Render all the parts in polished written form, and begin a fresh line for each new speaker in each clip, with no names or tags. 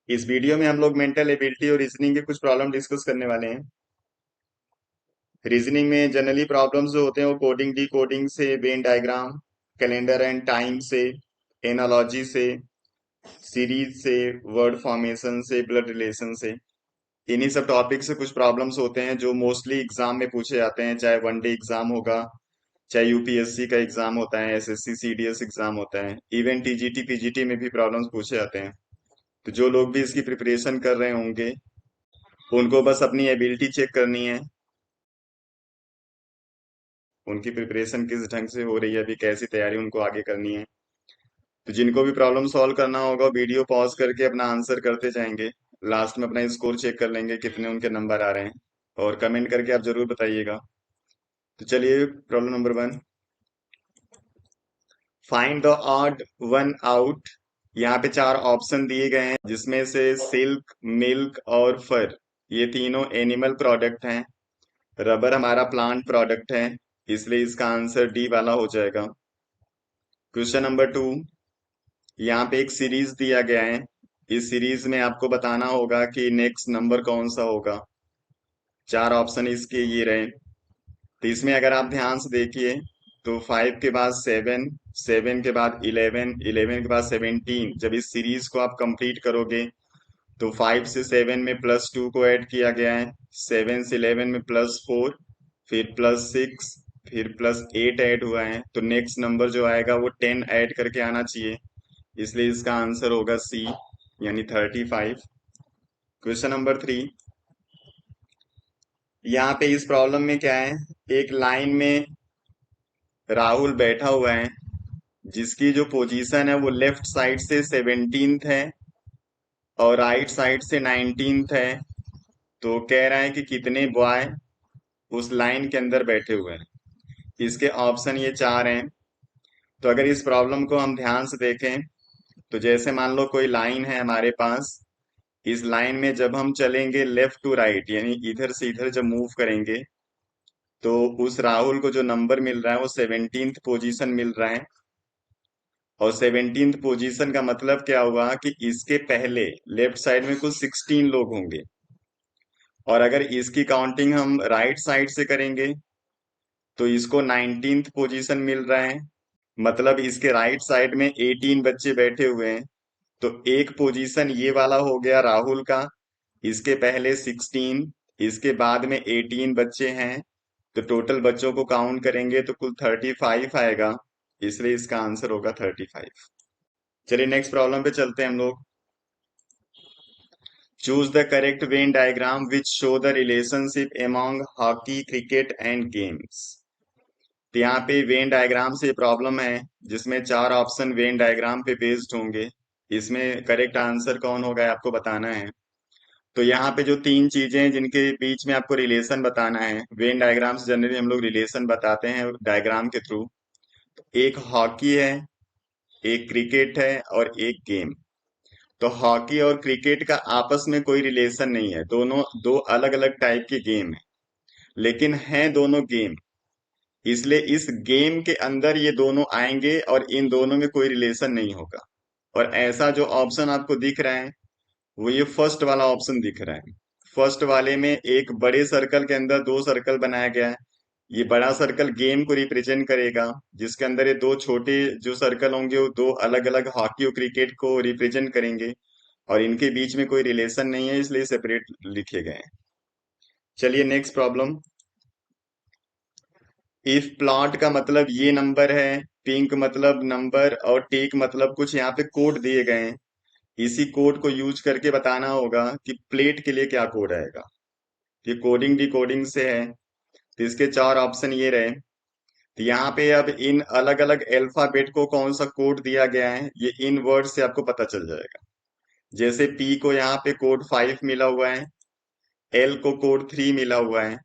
इस वीडियो में हम लोग मेंटल एबिलिटी और रीजनिंग के कुछ प्रॉब्लम डिस्कस करने वाले हैं। रीजनिंग में जनरली प्रॉब्लम्स जो होते हैं वो कोडिंग डी कोडिंग से, Venn diagram, calendar and time से, एनालॉजी से, सीरीज से, वर्ड फॉर्मेशन से, ब्लड रिलेशन से, इन्हीं सब टॉपिक से कुछ प्रॉब्लम्स होते हैं जो मोस्टली एग्जाम में पूछे जाते हैं। चाहे वनडे एग्जाम होगा, चाहे यूपीएससी का एग्जाम होता है, एसएससी सीडीएस एग्जाम होता है, इवन टीजीटी पीजीटी में भी प्रॉब्लम्स पूछे जाते हैं। तो जो लोग भी इसकी प्रिपरेशन कर रहे होंगे उनको बस अपनी एबिलिटी चेक करनी है, उनकी प्रिपरेशन किस ढंग से हो रही है, अभी कैसी तैयारी उनको आगे करनी है। तो जिनको भी प्रॉब्लम सॉल्व करना होगा वीडियो पॉज करके अपना आंसर करते जाएंगे। लास्ट में अपना स्कोर चेक कर लेंगे कितने उनके नंबर आ रहे हैं, और कमेंट करके आप जरूर बताइएगा। तो चलिए problem number 1, find the odd one out. यहाँ पे चार ऑप्शन दिए गए हैं जिसमें से सिल्क, मिल्क और फर ये तीनों एनिमल प्रोडक्ट हैं। रबर हमारा प्लांट प्रोडक्ट है, इसलिए इसका आंसर डी वाला हो जाएगा। क्वेश्चन नंबर 2, यहाँ पे एक सीरीज दिया गया है। इस सीरीज में आपको बताना होगा कि नेक्स्ट नंबर कौन सा होगा। चार ऑप्शन इसके ये रहे। तो इसमें अगर आप ध्यान से देखिए तो 5 के बाद 7, 7 के बाद 11, 11 के बाद 17, जब इस सीरीज को आप कंप्लीट करोगे तो 5 से 7 में +2 को ऐड किया गया है, 7 से 11 में +4, फिर +6, फिर +8 ऐड हुआ है। तो नेक्स्ट नंबर जो आएगा वो 10 ऐड करके आना चाहिए, इसलिए इसका आंसर होगा सी, यानी 35। क्वेश्चन नंबर 3, यहाँ पे इस प्रॉब्लम में क्या है, एक लाइन में राहुल बैठा हुआ है जिसकी जो पोजीशन है वो लेफ्ट साइड से 17th है और राइट साइड से 19th है। तो कह रहा है कि कितने बॉय उस लाइन के अंदर बैठे हुए हैं। इसके ऑप्शन ये चार हैं। तो अगर इस प्रॉब्लम को हम ध्यान से देखें तो जैसे मान लो कोई लाइन है हमारे पास, इस लाइन में जब हम चलेंगे लेफ्ट टू राइट यानी इधर से इधर जब मूव करेंगे तो उस राहुल को जो नंबर मिल रहा है वो 17th पोजीशन मिल रहा है। और 17th पोजीशन का मतलब क्या हुआ कि इसके पहले लेफ्ट साइड में कुल 16 लोग होंगे, और अगर इसकी काउंटिंग हम राइट साइड से करेंगे तो इसको 19th पोजीशन मिल रहा है। मतलब इसके राइट साइड में 18 बच्चे बैठे हुए हैं। तो एक पोजीशन ये वाला हो गया राहुल का, इसके पहले 16, इसके बाद में 18 बच्चे हैं। तो टोटल बच्चों को काउंट करेंगे तो कुल 35 आएगा, इसलिए इसका आंसर होगा 35। चलिए नेक्स्ट प्रॉब्लम पे चलते हैं हम लोग। Choose the correct Venn diagram which show the relationship among hockey, cricket and games. तो यहाँ पे वेन डायग्राम से प्रॉब्लम है जिसमें चार ऑप्शन वेन डायग्राम पे बेस्ड होंगे। इसमें करेक्ट आंसर कौन होगा आपको बताना है। तो यहाँ पे जो तीन चीजें हैं जिनके बीच में आपको रिलेशन बताना है, वेन डायग्राम से जनरली हम लोग रिलेशन बताते हैं डायग्राम के थ्रू। एक हॉकी है, एक क्रिकेट है और एक गेम। तो हॉकी और क्रिकेट का आपस में कोई रिलेशन नहीं है, दोनों दो अलग अलग टाइप के गेम है, लेकिन हैं दोनों गेम। इसलिए इस गेम के अंदर ये दोनों आएंगे और इन दोनों में कोई रिलेशन नहीं होगा। और ऐसा जो ऑप्शन आपको दिख रहा है वो ये फर्स्ट वाला ऑप्शन दिख रहा है। फर्स्ट वाले में एक बड़े सर्कल के अंदर दो सर्कल बनाया गया है। ये बड़ा सर्कल गेम को रिप्रेजेंट करेगा, जिसके अंदर ये दो छोटे जो सर्कल होंगे वो दो अलग अलग हॉकी और क्रिकेट को रिप्रेजेंट करेंगे। और इनके बीच में कोई रिलेशन नहीं है, इसलिए सेपरेट लिखे गए हैं। चलिए नेक्स्ट प्रॉब्लम। इफ प्लॉट का मतलब ये नंबर है, पिंक मतलब नंबर और टिक मतलब कुछ यहाँ पे कोड दिए गए हैं। इसी कोड को यूज करके बताना होगा कि प्लेट के लिए क्या कोड आएगा। ये कोडिंग डिकोडिंग से है। तो इसके चार ऑप्शन ये रहे। तो यहाँ पे अब इन अलग अलग अल्फाबेट को कौन सा कोड दिया गया है ये इन वर्ड से आपको पता चल जाएगा। जैसे पी को यहाँ पे कोड 5 मिला हुआ है, एल को कोड 3 मिला हुआ है,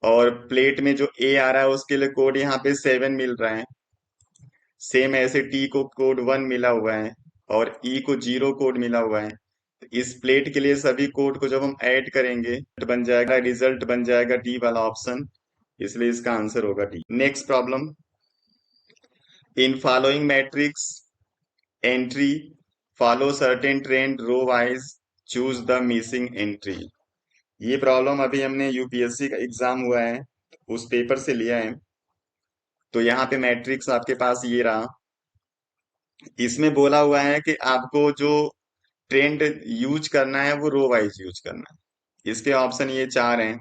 और प्लेट में जो ए आ रहा है उसके लिए कोड यहाँ पे 7 मिल रहा है। सेम ऐसे टी को कोड 1 मिला हुआ है और ई को 0 कोड मिला हुआ है। तो इस प्लेट के लिए सभी कोड को जब हम ऐड करेंगे तो बन जाएगा, रिजल्ट बन जाएगा डी वाला ऑप्शन, इसलिए इसका आंसर होगा D. Next problem. In following matrix entry follow certain trend row wise, choose the missing entry. ये प्रॉब्लम अभी हमने यूपीएससी का एग्जाम हुआ है उस पेपर से लिया है। तो यहाँ पे मैट्रिक्स आपके पास ये रहा। इसमें बोला हुआ है कि आपको जो ट्रेंड यूज करना है वो रो वाइज यूज करना है। इसके ऑप्शन ये चार हैं।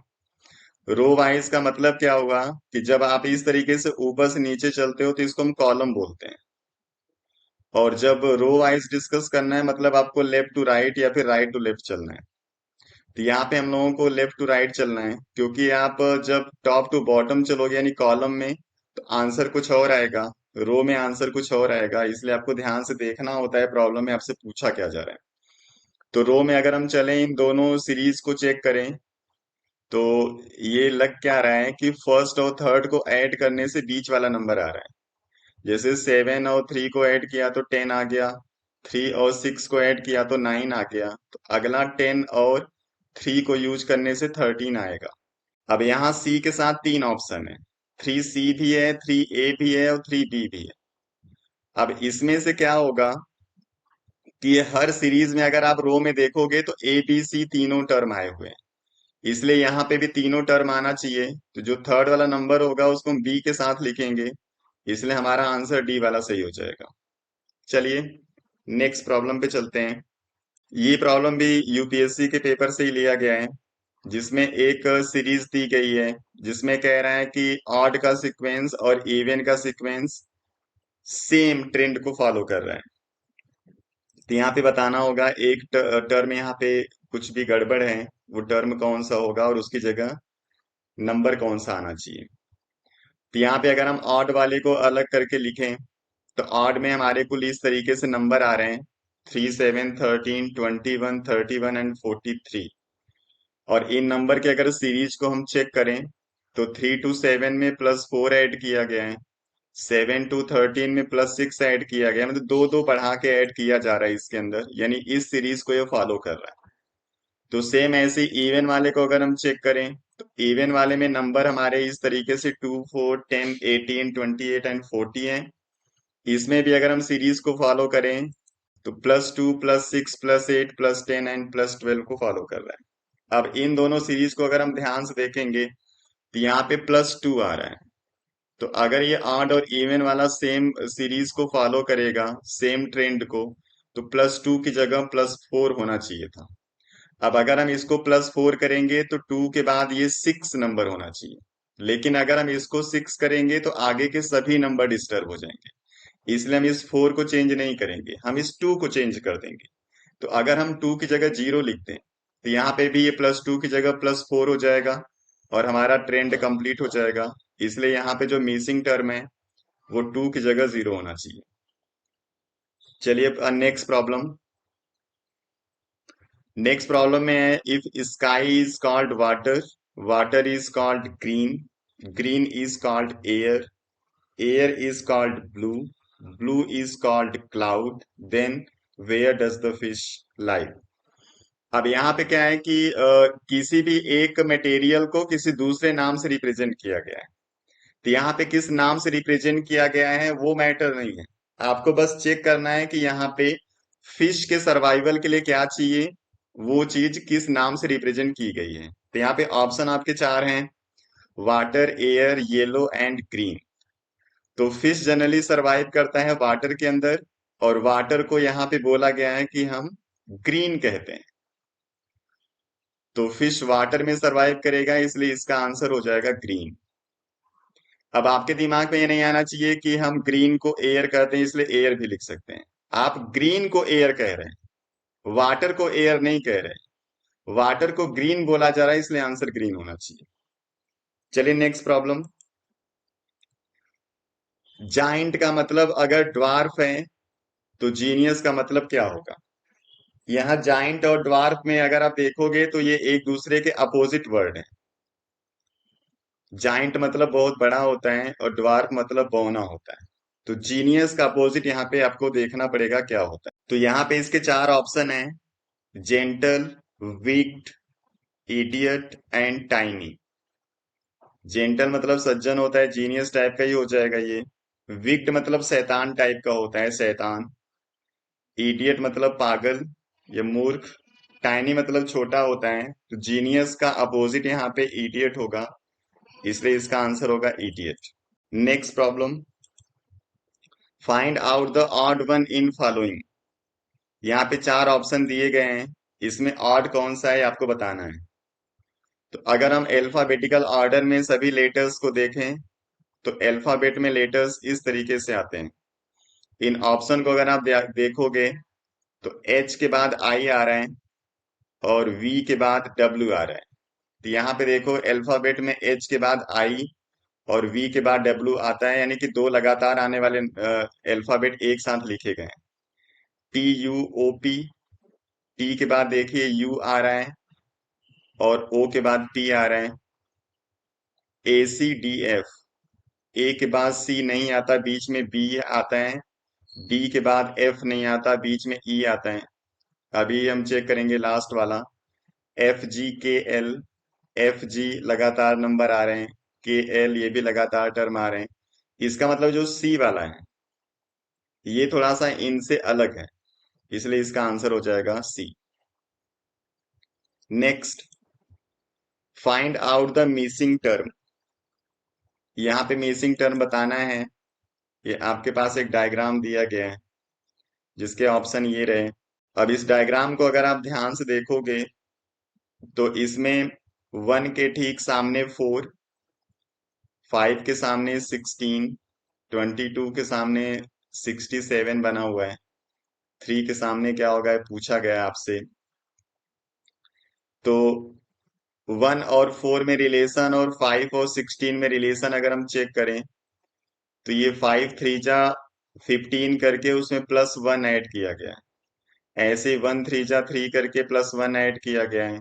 रो वाइज का मतलब क्या हुआ कि जब आप इस तरीके से ऊपर से नीचे चलते हो तो इसको हम कॉलम बोलते हैं। और जब रो वाइज डिस्कस करना है मतलब आपको लेफ्ट टू राइट या फिर राइट टू लेफ्ट चलना है। तो यहाँ पे हम लोगों को लेफ्ट टू राइट चलना है, क्योंकि आप जब टॉप टू बॉटम चलोगे यानी कॉलम में, तो आंसर कुछ और आएगा, रो में आंसर कुछ और आएगा। इसलिए आपको ध्यान से देखना होता है प्रॉब्लम में आपसे पूछा क्या जा रहा है। तो रो में अगर हम चलें, इन दोनों सीरीज को चेक करें, तो ये लग क्या रहा है कि फर्स्ट और थर्ड को ऐड करने से बीच वाला नंबर आ रहा है। जैसे 7 और 3 को ऐड किया तो 10 आ गया, 3 और 6 को ऐड किया तो 9 आ गया। तो अगला 10 और 3 को यूज करने से 13 आएगा। अब यहाँ सी के साथ तीन ऑप्शन है, 3C भी है, 3A भी है और 3B भी है। अब इसमें से क्या होगा कि ये हर सीरीज में अगर आप रो में देखोगे तो ABC तीनों टर्म आए हुए हैं, इसलिए यहाँ पे भी तीनों टर्म आना चाहिए। तो जो थर्ड वाला नंबर होगा उसको हम बी के साथ लिखेंगे, इसलिए हमारा आंसर डी वाला सही हो जाएगा। चलिए नेक्स्ट प्रॉब्लम पे चलते हैं। ये प्रॉब्लम भी यूपीएससी के पेपर से ही लिया गया है, जिसमें एक सीरीज दी गई है जिसमें कह रहा है कि ऑड का सीक्वेंस और इवन का सीक्वेंस सेम ट्रेंड को फॉलो कर रहा है। तो यहाँ पे बताना होगा एक टर्म यहाँ पे कुछ भी गड़बड़ है, वो टर्म कौन सा होगा और उसकी जगह नंबर कौन सा आना चाहिए। तो यहाँ पे अगर हम ऑड वाले को अलग करके लिखें, तो ऑड में हमारे कुल इस तरीके से नंबर आ रहे हैं, 3, 7, 13, 21, 31 एंड 43। और इन नंबर के अगर सीरीज को हम चेक करें, तो 3 to 7 में +4 ऐड किया गया है, 7 to 13 में +6 ऐड किया गया है, मतलब दो दो बढ़ा के ऐड किया जा रहा है इसके अंदर, यानी इस सीरीज को ये फॉलो कर रहा है। तो सेम ऐसे इवन वाले को अगर हम चेक करें, तो इवन वाले में नंबर हमारे इस तरीके से 2, 4, 10, 18, 28 एंड 40 हैं। इसमें भी अगर हम सीरीज को फॉलो करें, तो +2, +6, +8, +10 एंड +12 को फॉलो कर रहा है। अब इन दोनों सीरीज को अगर हम ध्यान से देखेंगे, तो यहाँ पे +2 आ रहा है। तो अगर ये ऑड और इवन वाला सेम सीरीज को फॉलो करेगा, सेम ट्रेंड को, तो +2 की जगह +4 होना चाहिए था। अब अगर हम इसको +4 करेंगे तो 2 के बाद ये 6 नंबर होना चाहिए, लेकिन अगर हम इसको 6 करेंगे तो आगे के सभी नंबर डिस्टर्ब हो जाएंगे। इसलिए हम इस 4 को चेंज नहीं करेंगे, हम इस 2 को चेंज कर देंगे। तो अगर हम 2 की जगह 0 लिख दें, तो यहाँ पे भी ये +2 की जगह +4 हो जाएगा और हमारा ट्रेंड कंप्लीट हो जाएगा। इसलिए यहाँ पे जो मिसिंग टर्म है वो 2 की जगह 0 होना चाहिए। चलिए नेक्स्ट प्रॉब्लम। नेक्स्ट प्रॉब्लम में है, if sky is called water, water is called green, green is called air, air is called blue, blue is called cloud, then where does the fish live. अब यहाँ पे क्या है कि किसी भी एक मटेरियल को किसी दूसरे नाम से रिप्रेजेंट किया गया है। तो यहाँ पे किस नाम से रिप्रेजेंट किया गया है वो मैटर नहीं है, आपको बस चेक करना है कि यहाँ पे फिश के सर्वाइवल के लिए क्या चाहिए, वो चीज किस नाम से रिप्रेजेंट की गई है। तो यहाँ पे ऑप्शन आपके चार हैं, water, air, yellow and green. तो फिश जनरली सरवाइव करता है वाटर के अंदर, और वाटर को यहाँ पे बोला गया है कि हम ग्रीन कहते हैं। तो फिश वाटर में सरवाइव करेगा, इसलिए इसका आंसर हो जाएगा ग्रीन। अब आपके दिमाग में ये नहीं आना चाहिए कि हम ग्रीन को एयर कहते हैं इसलिए एयर भी लिख सकते हैं। आप ग्रीन को एयर कह रहे हैं, वाटर को एयर नहीं कह रहे। वाटर को ग्रीन बोला जा रहा है, इसलिए आंसर ग्रीन होना चाहिए। चलिए नेक्स्ट प्रॉब्लम। जाइंट का मतलब अगर ड्वार्फ है तो जीनियस का मतलब क्या होगा। यहाँ जाइंट और ड्वार्फ में अगर आप देखोगे तो ये एक दूसरे के अपोजिट वर्ड है। जाइंट मतलब बहुत बड़ा होता है और ड्वार्फ मतलब बौना होता है। तो जीनियस का अपोजिट यहाँ पे आपको देखना पड़ेगा क्या होता है। तो यहाँ पे इसके चार ऑप्शन है, gentle, wicked, idiot and tiny. Gentle मतलब सज्जन होता है, जीनियस टाइप का ही हो जाएगा ये। विक्ड मतलब शैतान टाइप का होता है, शैतान। इडियट मतलब पागल या मूर्ख, टाइनी मतलब छोटा होता है, तो जीनियस का अपोजिट यहाँ पे इडियट होगा, इसलिए इसका आंसर होगा idiot. Next problem, find out the odd one in following. यहाँ पे चार ऑप्शन दिए गए हैं, इसमें ऑड कौन सा है आपको बताना है। तो अगर हम अल्फाबेटिकल ऑर्डर में सभी लेटर्स को देखें तो अल्फाबेट में लेटर्स इस तरीके से आते हैं। इन ऑप्शन को अगर आप देखोगे तो एच के बाद आई आ रहा है और वी के बाद डब्ल्यू आ रहा है। तो यहाँ पे देखो अल्फाबेट में एच के बाद आई और वी के बाद डब्ल्यू आता है, यानी कि दो लगातार आने वाले अल्फाबेट एक साथ लिखे गए हैं। T U O P, T के बाद देखिए यू आ रहा है और ओ के बाद पी आ रहा है। ए सी डी एफ, ए के बाद सी नहीं आता, बीच में बी आता है। डी के बाद एफ नहीं आता, बीच में ई आता है। अभी हम चेक करेंगे लास्ट वाला, एफ जी के एल, एफ जी लगातार नंबर आ रहे हैं, के एल ये भी लगातार टर्म आ रहे हैं। इसका मतलब जो सी वाला है ये थोड़ा सा इनसे अलग है, इसलिए इसका आंसर हो जाएगा C. Next, find out the missing term. यहाँ पे मिसिंग टर्म बताना है। ये आपके पास एक डायग्राम दिया गया है जिसके ऑप्शन ये रहे। अब इस डायग्राम को अगर आप ध्यान से देखोगे तो इसमें 1 के ठीक सामने 4, 5 के सामने 16, 22 के सामने 67 बना हुआ है, 3 के सामने क्या होगा ये पूछा गया है आपसे। तो 1 और 4 में रिलेशन और 5 और 16 में रिलेशन अगर हम चेक करें तो ये 5 3 जा 15 करके उसमें +1 ऐड किया गया है। ऐसे 1 3 जा 3 करके +1 ऐड किया गया है।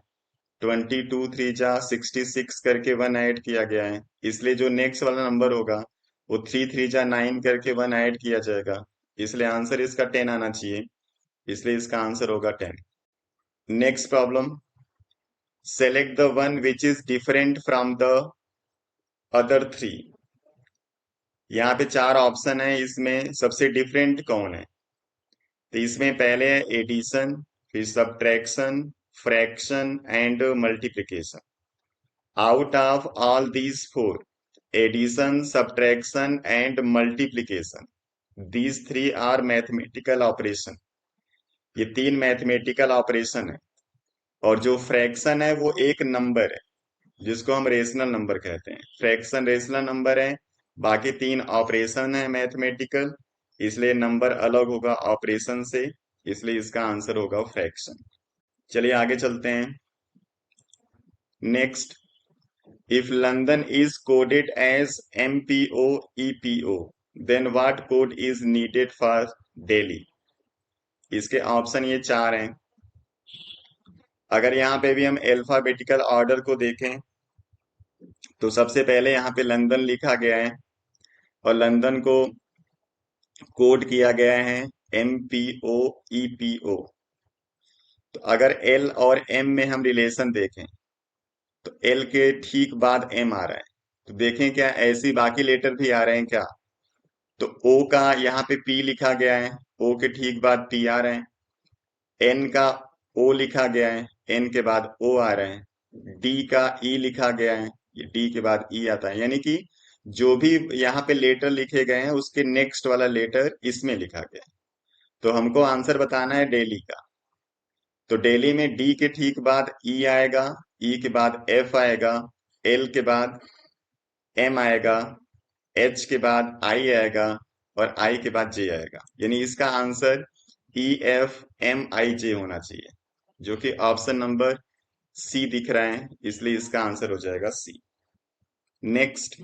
22 3 जा 66 करके 1 ऐड किया गया है। इसलिए जो नेक्स्ट वाला नंबर होगा वो 3 3 जा 9 करके 1 ऐड किया जाएगा, इसलिए आंसर इसका 10 आना चाहिए, इसलिए इसका आंसर होगा 10। Next problem, select the one which is different from the other three. यहाँ पे चार ऑप्शन है, इसमें सबसे डिफरेंट कौन है। तो इसमें पहले है एडिशन, फिर subtraction, fraction and multiplication. Out of all these four, addition, subtraction and multiplication, these three are mathematical operation. ये तीन मैथमेटिकल ऑपरेशन है। और जो फ्रैक्शन है वो एक नंबर है जिसको हम रेशनल नंबर कहते हैं। फ्रैक्शन रेशनल नंबर है, बाकी तीन ऑपरेशन है मैथमेटिकल, इसलिए नंबर अलग होगा ऑपरेशन से, इसलिए इसका आंसर होगा फ्रैक्शन। चलिए आगे चलते हैं। Next, if London is coded as MPO EPO, then what code is needed for Delhi? इसके ऑप्शन ये चार हैं। अगर यहाँ पे भी हम अल्फाबेटिकल ऑर्डर को देखें तो सबसे पहले यहाँ पे लंदन लिखा गया है और लंदन को कोड किया गया है MPO EPO। तो अगर एल और एम में हम रिलेशन देखें तो एल के ठीक बाद एम आ रहा है, तो देखें क्या ऐसी बाकी लेटर भी आ रहे हैं क्या। तो ओ का यहाँ पे पी लिखा गया है, ओ के ठीक बाद पी आ रहे हैं। एन का ओ लिखा गया है, एन के बाद ओ आ रहे हैं। डी का ई लिखा गया है, ये डी के बाद ई आता है, यानी कि जो भी यहाँ पे लेटर लिखे गए हैं उसके नेक्स्ट वाला लेटर इसमें लिखा गया है। तो हमको आंसर बताना है डेली का। तो डेली में डी के ठीक बाद ई आएगा, ई के बाद एफ आएगा, एल के बाद एम आएगा, एच के बाद आई आएगा और आई के बाद जे आएगा, यानी इसका आंसर EFMIJ होना चाहिए, जो कि ऑप्शन नंबर सी दिख रहा है, इसलिए इसका आंसर हो जाएगा C. Next,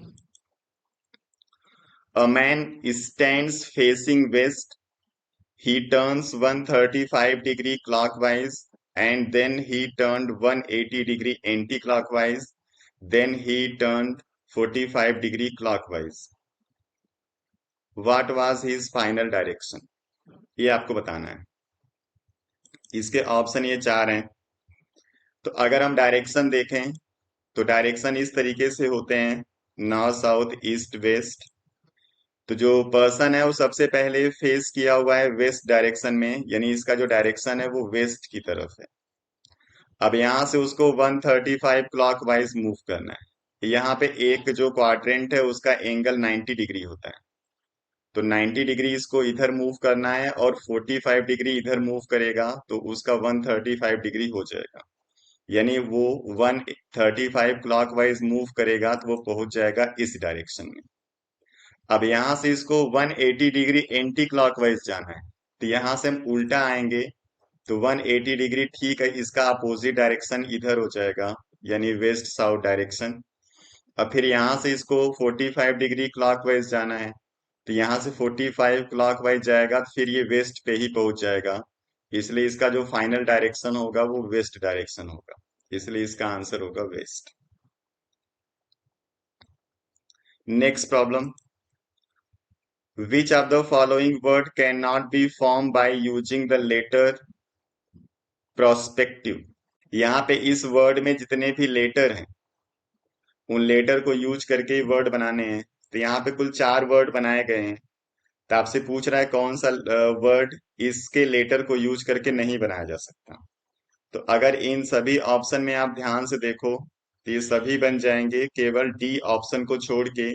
a man stands facing west, he turns 135 degree clockwise and then he turned 180 degree anti-clockwise, then he turned 45 degree clockwise. What was his final direction? ये आपको बताना है। इसके ऑप्शन ये चार हैं। तो अगर हम डायरेक्शन देखें तो डायरेक्शन इस तरीके से होते हैं, नॉर्थ साउथ ईस्ट वेस्ट। तो जो पर्सन है वो सबसे पहले फेस किया हुआ है वेस्ट डायरेक्शन में, यानी इसका जो डायरेक्शन है वो वेस्ट की तरफ है। अब यहाँ से उसको 135 क्लॉकवाइज मूव करना है। यहाँ पे एक जो क्वाड्रेंट है उसका एंगल 90 डिग्री होता है, तो 90 डिग्री इसको इधर मूव करना है और 45 डिग्री इधर मूव करेगा तो उसका 135 डिग्री हो जाएगा। यानी वो 135 क्लॉकवाइज मूव करेगा तो वो पहुंच जाएगा इस डायरेक्शन में। अब यहां से इसको 180 डिग्री एंटी क्लॉकवाइज जाना है, तो यहां से हम उल्टा आएंगे तो 180 डिग्री ठीक है, इसका अपोजिट डायरेक्शन इधर हो जाएगा, यानी वेस्ट साउथ डायरेक्शन। अब फिर यहां से इसको 45 डिग्री क्लॉकवाइज जाना है, तो यहां से 45 क्लॉकवाइज जाएगा तो फिर ये वेस्ट पे ही पहुंच जाएगा, इसलिए इसका जो फाइनल डायरेक्शन होगा वो वेस्ट डायरेक्शन होगा, इसलिए इसका आंसर होगा west. Next problem, which of the following word cannot be formed by using the letter prospective? यहाँ पे इस वर्ड में जितने भी लेटर हैं उन लेटर को यूज करके ही वर्ड बनाने हैं, तो यहाँ पे कुल 4 वर्ड बनाए गए हैं। तो आपसे पूछ रहा है कौन सा वर्ड इसके लेटर को यूज करके नहीं बनाया जा सकता। तो अगर इन सभी ऑप्शन में आप ध्यान से देखो तो ये सभी बन जाएंगे केवल डी ऑप्शन को छोड़ के,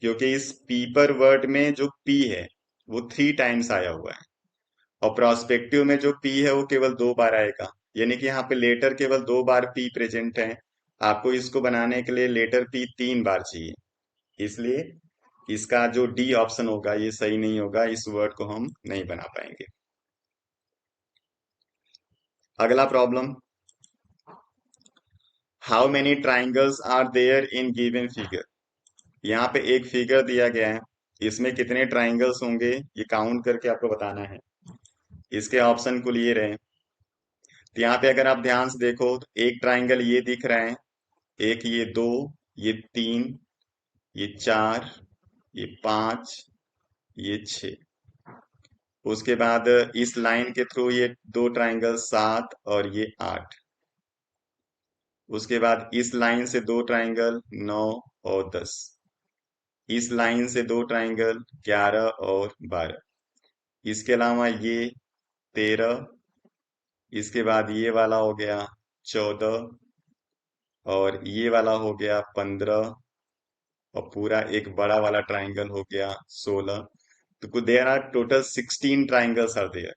क्योंकि इस पीपर वर्ड में जो पी है वो 3 टाइम्स आया हुआ है और प्रोस्पेक्टिव में जो पी है वो केवल 2 बार आएगा, यानी कि यहाँ पे लेटर केवल 2 बार पी प्रेजेंट है। आपको इसको बनाने के लिए लेटर पी 3 बार चाहिए, इसलिए इसका जो डी ऑप्शन होगा ये सही नहीं होगा, इस वर्ड को हम नहीं बना पाएंगे। अगला problem, how many triangles are there in given figure? यहाँ पे एक फिगर दिया गया है, इसमें कितने ट्राइंगल्स होंगे ये काउंट करके आपको बताना है। इसके ऑप्शन को लिए रहे, तो यहाँ पे अगर आप ध्यान से देखो तो एक ट्राइंगल ये दिख रहा है, एक ये 2, ये 3, ये 4, ये 5, ये 6। उसके बाद इस लाइन के थ्रू ये 2 ट्राइंगल 7 और ये 8। उसके बाद इस लाइन से 2 ट्राइंगल 9 और 10। इस लाइन से 2 ट्राइंगल 11 और 12। इसके अलावा ये 13, इसके बाद ये वाला हो गया 14 और ये वाला हो गया 15 और पूरा एक बड़ा वाला ट्राइंगल हो गया 16। तो कुछ there are total 16 triangles are there,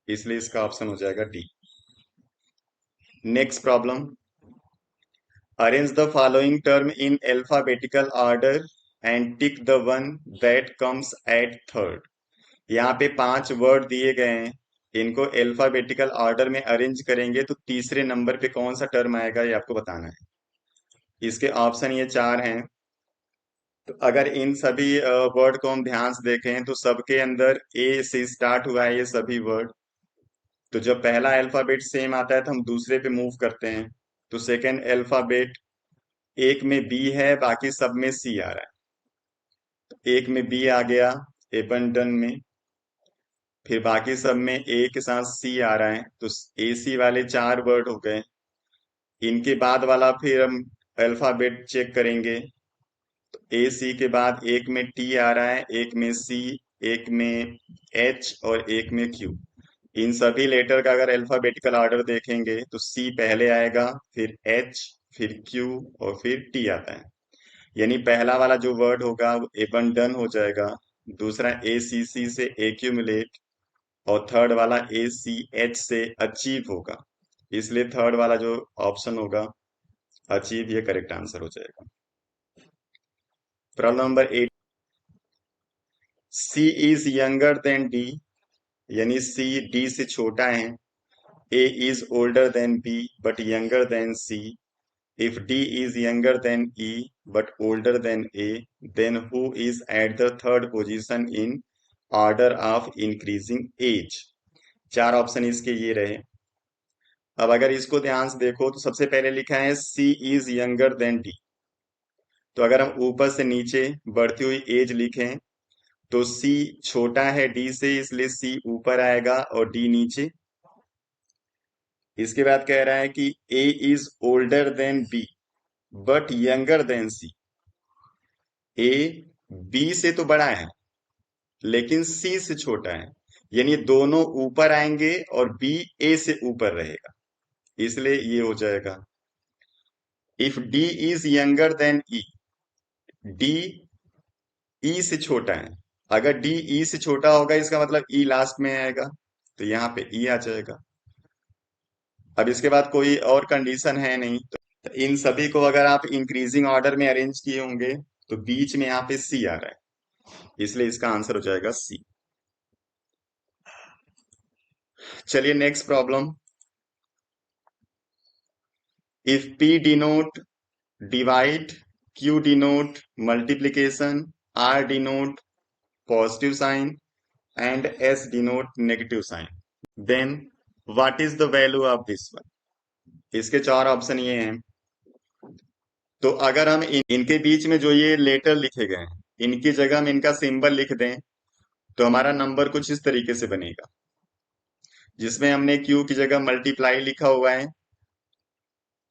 इसलिए इसका ऑप्शन हो जाएगा D. Next problem, arrange the following term in alphabetical order and tick the one that comes at third. यहाँ पे 5 वर्ड दिए गए हैं, इनको अल्फाबेटिकल ऑर्डर में अरेंज करेंगे तो तीसरे नंबर पे कौन सा टर्म आएगा ये आपको बताना है। इसके ऑप्शन ये 4 हैं। तो अगर इन सभी वर्ड को हम ध्यान से देखें तो सबके अंदर ए से स्टार्ट हुआ है ये सभी वर्ड। तो जब पहला अल्फाबेट सेम आता है तो हम दूसरे पे मूव करते हैं, तो सेकंड अल्फाबेट एक में बी है बाकी सब में सी आ रहा है, तो एक में बी आ गया एबंडन में, फिर बाकी सब में ए के साथ सी आ रहा है, तो ए सी वाले 4 वर्ड हो गए। इनके बाद वाला फिर हम अल्फाबेट चेक करेंगे, ए सी के बाद एक में टी आ रहा है, एक में सी, एक में एच और एक में क्यू। इन सभी लेटर का अगर अल्फाबेटिकल ऑर्डर देखेंगे तो सी पहले आएगा, फिर एच, फिर क्यू और फिर टी आता है, यानी पहला वाला जो वर्ड होगा वो एवन डन हो जाएगा, दूसरा ए सी सी से एक्यूमुलेट और थर्ड वाला ए सी एच से अचीव होगा, इसलिए थर्ड वाला जो ऑप्शन होगा अचीव ये करेक्ट आंसर हो जाएगा। Problem number 8, C is younger than D, यानी सी डी से छोटा है। A is older than B but younger than C. If D is younger than E but older than A, then who is at the third position in order of increasing age? 4 option इसके ये रहे। अब अगर इसको ध्यान से देखो तो सबसे पहले लिखा है सी इज यंगर देन डी, तो अगर हम ऊपर से नीचे बढ़ती हुई एज लिखें तो सी छोटा है डी से, इसलिए सी ऊपर आएगा और डी नीचे। इसके बाद कह रहा है कि A is older than B but younger than C. A B से तो बड़ा है, लेकिन सी से छोटा है, यानी दोनों ऊपर आएंगे और बी ए से ऊपर रहेगा, इसलिए ये हो जाएगा। If D is younger than E, D E से छोटा है, अगर डी ई से छोटा होगा इसका मतलब ई लास्ट में आएगा, तो यहाँ पे ई आ जाएगा। अब इसके बाद कोई और कंडीशन है नहीं, तो इन सभी को अगर आप इंक्रीजिंग ऑर्डर में अरेंज किए होंगे तो बीच में यहाँ पे सी आ रहा है, इसलिए इसका आंसर हो जाएगा सी। चलिए next problem. If P denote divide, Q denote multiplication, R denote positive sign and S denote negative sign, then what is the value of this one. इसके चार ऑप्शन ये हैं। तो अगर हम इनके बीच में जो ये लेटर लिखे गए हैं इनकी जगह हम इनका सिंबल लिख दें तो हमारा नंबर कुछ इस तरीके से बनेगा, जिसमें हमने Q की जगह मल्टीप्लाई लिखा हुआ है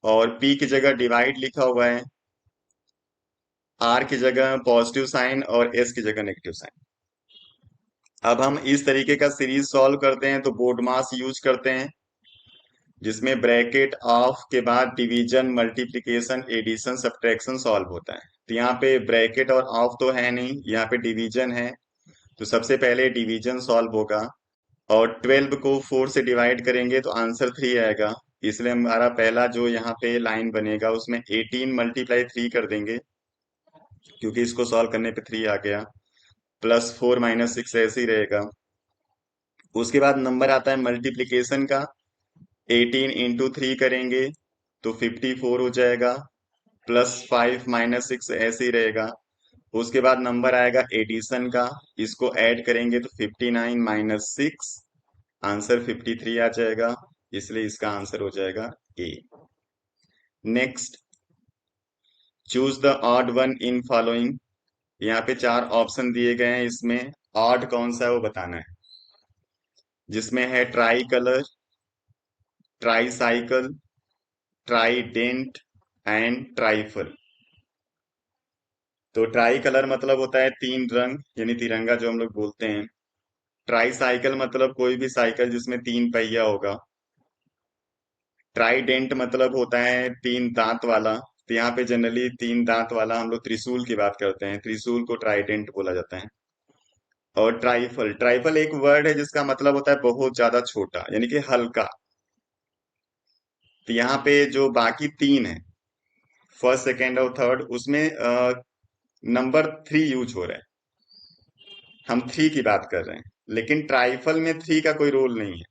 और P की जगह डिवाइड लिखा हुआ है, R की जगह पॉजिटिव साइन और S की जगह नेगेटिव साइन। अब हम इस तरीके का सीरीज सॉल्व करते हैं तो बोर्ड मास यूज करते हैं, जिसमें ब्रैकेट ऑफ के बाद division multiplication addition subtraction solve होता है। तो यहाँ पे ब्रैकेट और ऑफ तो है नहीं, यहाँ पे डिवीजन है, तो सबसे पहले डिवीजन सॉल्व होगा और 12 को 4 से डिवाइड करेंगे तो आंसर 3 आएगा, इसलिए हमारा पहला जो यहाँ पे लाइन बनेगा उसमें 18 मल्टीप्लाई 3 कर देंगे, क्योंकि इसको सॉल्व करने पे 3 आ गया, प्लस 4 माइनस 6 ऐसे ही रहेगा। उसके बाद नंबर आता है मल्टीप्लिकेशन का, 18 इंटू 3 करेंगे तो 54 हो जाएगा, प्लस 5 माइनस 6 ऐसे ही रहेगा। उसके बाद नंबर आएगा एडिशन का, इसको ऐड करेंगे तो 59 माइनस 6, आंसर 53 आ जाएगा, इसलिए इसका आंसर हो जाएगा A. Next, choose the odd one in following. यहाँ पे चार ऑप्शन दिए गए हैं, इसमें ऑड कौन सा है वो बताना है, जिसमें है try colour, try cycle, Trident and trifle. तो ट्राई कलर मतलब होता है तीन रंग, यानी तिरंगा जो हम लोग बोलते हैं। ट्राई साइकिल मतलब कोई भी साइकिल जिसमें तीन पहिया होगा। ट्राइडेंट मतलब होता है तीन दांत वाला, तो यहाँ पे जनरली तीन दांत वाला हम लोग त्रिशूल की बात करते हैं, त्रिशूल को ट्राइडेंट बोला जाता है। और ट्राइफल, ट्राइफल एक वर्ड है जिसका मतलब होता है बहुत ज्यादा छोटा, यानी कि हल्का। तो यहाँ पे जो बाकी तीन है, फर्स्ट सेकेंड और थर्ड, उसमें नंबर 3 यूज हो रहा है, हम 3 की बात कर रहे हैं, लेकिन ट्राइफल में 3 का कोई रोल नहीं है,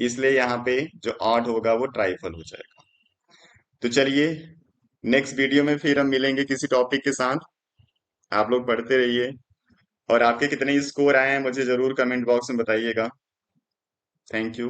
इसलिए यहाँ पे जो ऑड होगा वो ट्राइफल हो जाएगा। तो चलिए नेक्स्ट वीडियो में फिर हम मिलेंगे किसी टॉपिक के साथ। आप लोग पढ़ते रहिए, और आपके कितने स्कोर आए हैं मुझे जरूर कमेंट बॉक्स में बताइएगा। Thank you.